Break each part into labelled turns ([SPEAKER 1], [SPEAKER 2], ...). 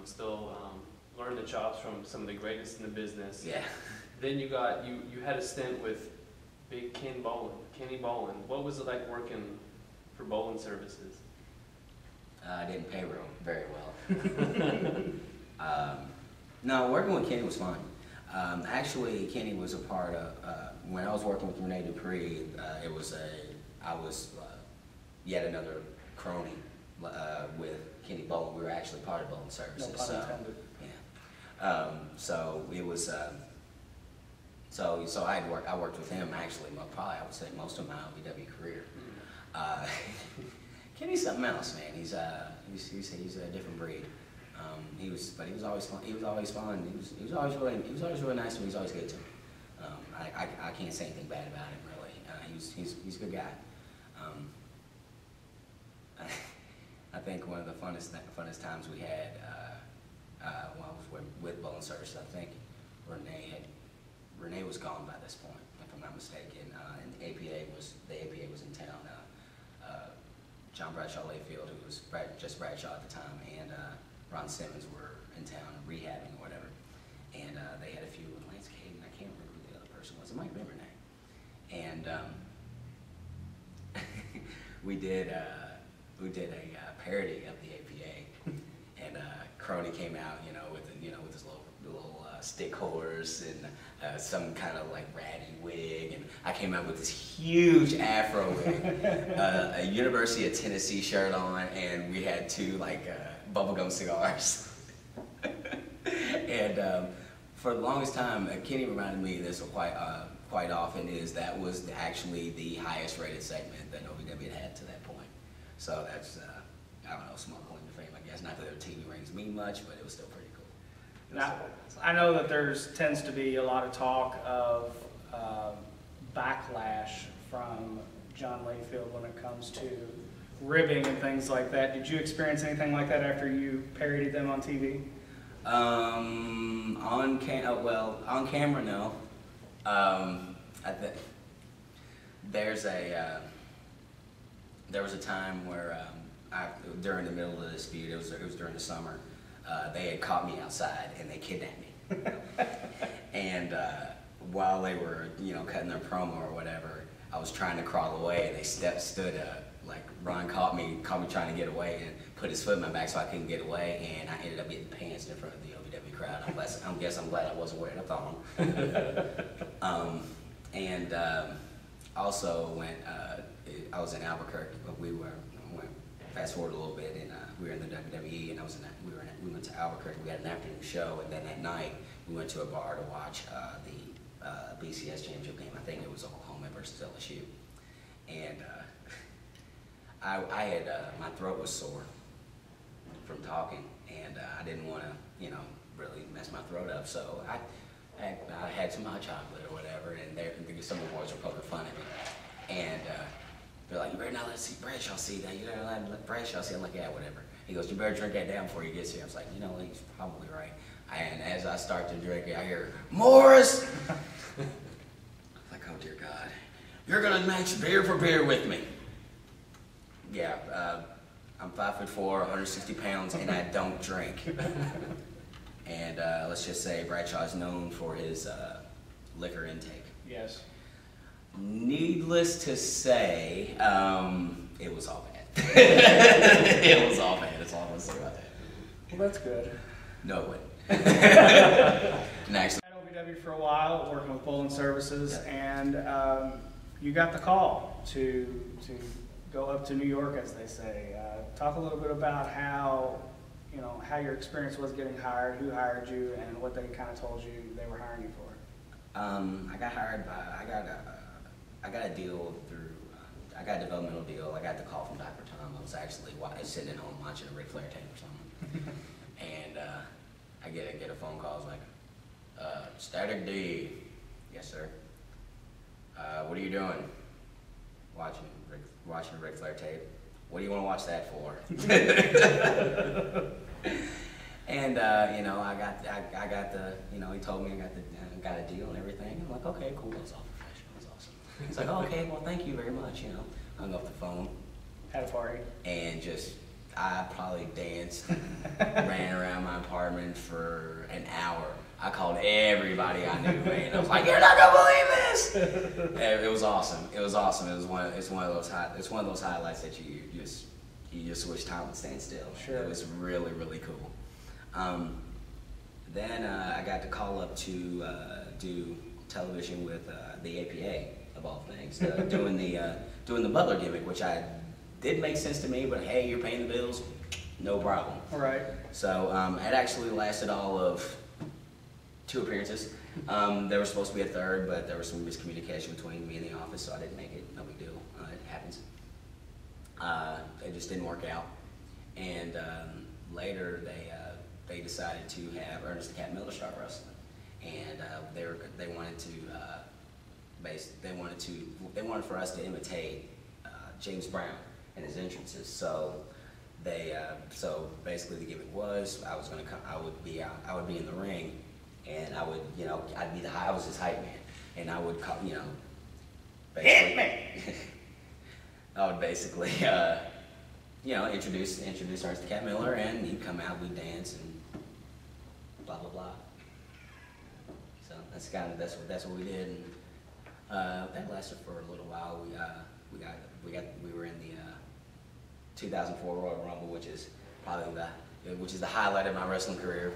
[SPEAKER 1] still learning the chops from some of the greatest in the business.
[SPEAKER 2] Yeah.
[SPEAKER 1] Then you had a stint with Big Kenny Bowling. What was it like working for bowling services?
[SPEAKER 2] I didn't pay very well. No, working with Kenny was fun. Actually, Kenny was a part of, when I was working with Rene Dupree, I was yet another crony with Kenny Bowling. We were actually part of bowling services.
[SPEAKER 3] No pun intended.
[SPEAKER 2] Yeah. So it was, so I worked with him actually, probably I would say most of my OVW career. Kenny's something else, man. He's a different breed. But he was always fun. He was always fun. He was always really nice to me. He was always good to me. I can't say anything bad about him really. He's a good guy. I think one of the funnest times we had while I was with bowling services, I think Rene was gone by this point, if I'm not mistaken, and the APA was in town. John Bradshaw Layfield, who was just Bradshaw at the time, and Ron Simmons were in town rehabbing or whatever, and they had a few landscaping. I can't remember who the other person was. It might have been Rene. And we did a parody of the APA, and Crony came out, with his little stick horse and some kind of like ratty wig, and I came out with this huge afro wig, a University of Tennessee shirt on, and we had two like bubblegum cigars. And for the longest time, Kenny reminded me of this quite often, that was actually the highest rated segment that OVW had to that point. So that's, I don't know, small claim to fame, I guess. Not that their TV rings mean much, but it was still pretty cool.
[SPEAKER 3] Now, I know that tends to be a lot of talk of backlash from John Layfield when it comes to ribbing and things like that. Did you experience anything like that after you parodied them on TV? On camera, no. I think there was a time where during the middle of the dispute, it was during the summer, they had caught me outside and they kidnapped me. And while they were cutting their promo or whatever, I was trying to crawl away, and they stood like Ron caught me trying to get away and put his foot in my back so I couldn't get away, and I ended up getting pants in front of the OVW crowd. I'm glad I wasn't wearing a thong. Also when I was in Albuquerque, but we went fast forward a little bit, and we were in the WWE, and we went to Albuquerque. We had an afternoon show, and then that night we went to a bar to watch the BCS championship game. I think it was Oklahoma versus LSU, and I had my throat was sore from talking, and I didn't want to really mess my throat up, so I had some hot chocolate or whatever, and some of the boys were poking fun at me, and they're like, "You better not let Bradshaw see that. You better not let Bradshaw see." I'm like, "Yeah, whatever." He goes, "You better drink that down before he gets here." I was like, he's probably right. And as I start to drink it, I hear, "Morris!" Like, oh dear God, you're gonna match beer for beer with me. Yeah, I'm 5'4", 160 pounds, and I don't drink. And let's just say Bradshaw is known for his liquor intake. Yes.
[SPEAKER 2] Needless to say, it was all bad. It was all bad. That's all I'm going to say about that.
[SPEAKER 3] Well, that's good.
[SPEAKER 2] No, it wouldn't. Next.
[SPEAKER 3] I had OVW for a while, working with bowling services, and you got the call to go up to New York, as they say. Talk a little bit about how your experience was getting hired, who hired you, and what they kind of told you they were hiring you for.
[SPEAKER 2] I got hired by, I got a deal through, I got a developmental deal. I got the call from Dr. Tom. I was actually sitting at home watching a Ric Flair tape or something. And I get a phone call. I was like, Static D. Yes, sir. What are you doing? Watching a Ric Flair tape. What do you want to watch that for? And I got the, he told me I got a deal and everything. I'm like, okay, cool. That's all professional. That's awesome. He's like, oh, okay, well, thank you very much. Hung up the phone.
[SPEAKER 3] Had a party.
[SPEAKER 2] And just
[SPEAKER 3] I probably danced, ran around my apartment for an hour. I called everybody I knew, man. I was like, "You're not gonna believe this!" It was awesome. It was awesome. It's one of those highlights that you just wish time would stand still.
[SPEAKER 4] Sure.
[SPEAKER 3] It was really, really cool. Then I got to call up to do television with the APA of all things, doing the butler gimmick, which did make sense to me. But hey, you're paying the bills, no problem.
[SPEAKER 4] All right.
[SPEAKER 3] So it actually lasted all of 2 appearances. There was supposed to be a third, but there was some miscommunication between me and the office, so I didn't make it. No big deal. It happens. It just didn't work out. And later, they decided to have Ernest the Cat Miller start wrestling, and they wanted for us to imitate James Brown and his entrances. So so basically the gimmick was I would be in the ring. And I would, I was his hype man, and I would call, basically, hit me. I would basically, introduce Ernest the Cat Miller, and he'd come out, we'd dance, and blah blah blah. So that's what we did, and that lasted for a little while. We were in the 2004 Royal Rumble, which is probably the highlight of my wrestling career.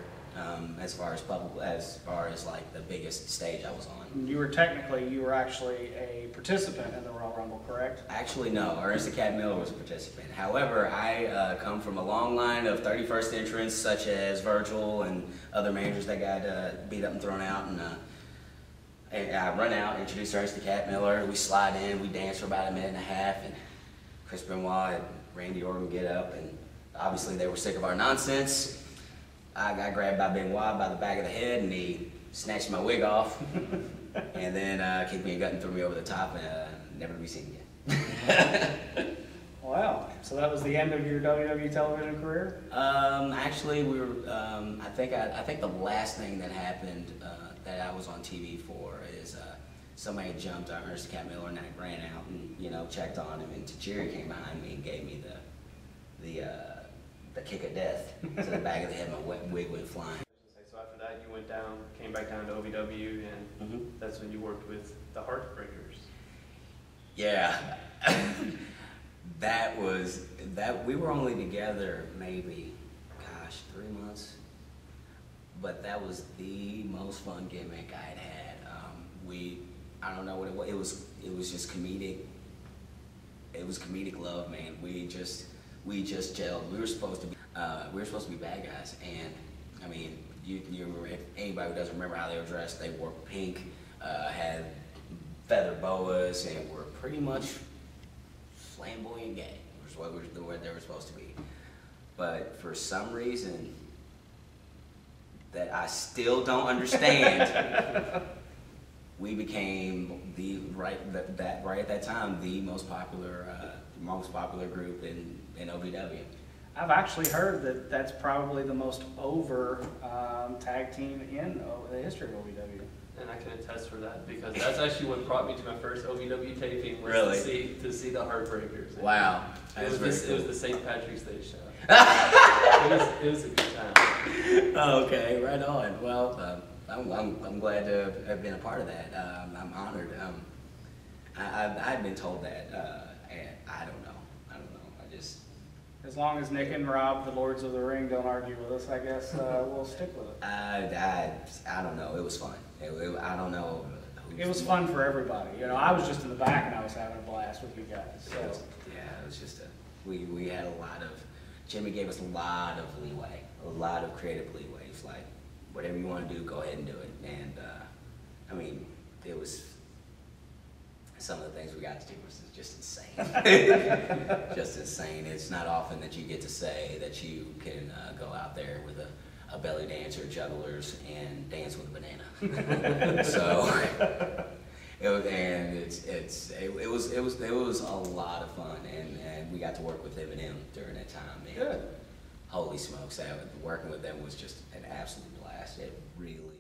[SPEAKER 3] As far as like the biggest stage I was on.
[SPEAKER 4] You were actually a participant in the Royal Rumble, correct?
[SPEAKER 3] Actually, no. Ernest the Cat Miller was a participant. However, I come from a long line of 31st entrants, such as Virgil and other managers that got beat up and thrown out. And I run out, introduce Ernest the Cat Miller. We slide in, we dance for about a minute and a half, and Chris Benoit and Randy Orton get up, and obviously they were sick of our nonsense. I got grabbed by Benoit by the back of the head, and he snatched my wig off, and then kicked me in the gut and threw me over the top, and never to be seen again.
[SPEAKER 4] Wow. So that was the end of your WWE television career?
[SPEAKER 3] Actually, we were. I think the last thing that happened that I was on TV for is somebody jumped on Ernest the Cat Miller, and I ran out and checked on him, and Tajiri came behind me and gave me the kick of death to the back of the head. My wig went flying.
[SPEAKER 1] So after that, you came back down to OVW, and that's when you worked with the Heartbreakers.
[SPEAKER 3] Yeah, we were only together maybe, 3 months, but that was the most fun gimmick I'd had. I don't know what it was. It was just comedic. It was comedic love, man. We just gelled. We were supposed to be bad guys, and I mean, you remember, if anybody who doesn't remember how they were dressed, they wore pink, had feather boas, and were pretty much flamboyant gay, which is what they were supposed to be. But for some reason that I still don't understand, we became right at that time the most popular group in OVW.
[SPEAKER 4] I've actually heard that that's probably the most over tag team in the history of OVW.
[SPEAKER 1] And I can attest for that, because that's actually what brought me to my first OVW taping, was
[SPEAKER 3] really?
[SPEAKER 1] to see the Heartbreakers.
[SPEAKER 3] Wow.
[SPEAKER 1] It was the St. Patrick's Day show. it was a good time.
[SPEAKER 3] Okay, right on. Well, I'm glad to have been a part of that. I'm honored. I've been told that, and I don't know. I just.
[SPEAKER 4] As long as Nick and Rob, the Lords of the Ring, don't argue with us, I guess we'll stick with it.
[SPEAKER 3] I don't know. It was fun. I don't know.
[SPEAKER 4] It was fun for everybody. I was just in the back and I was having a blast with you guys. So.
[SPEAKER 3] Yeah, it was just we had a lot of. Jimmy gave us a lot of leeway, a lot of creative leeway. It's like, whatever you want to do, go ahead and do it. And I mean, it was. Some of the things we got to do was just insane. Just insane. It's not often that you get to say that you can go out there with a belly dancer, jugglers, and dance with a banana. So it was a lot of fun, and we got to work with Eminem during that time. And
[SPEAKER 4] good.
[SPEAKER 3] Holy smokes! Working with them was just an absolute blast. It really.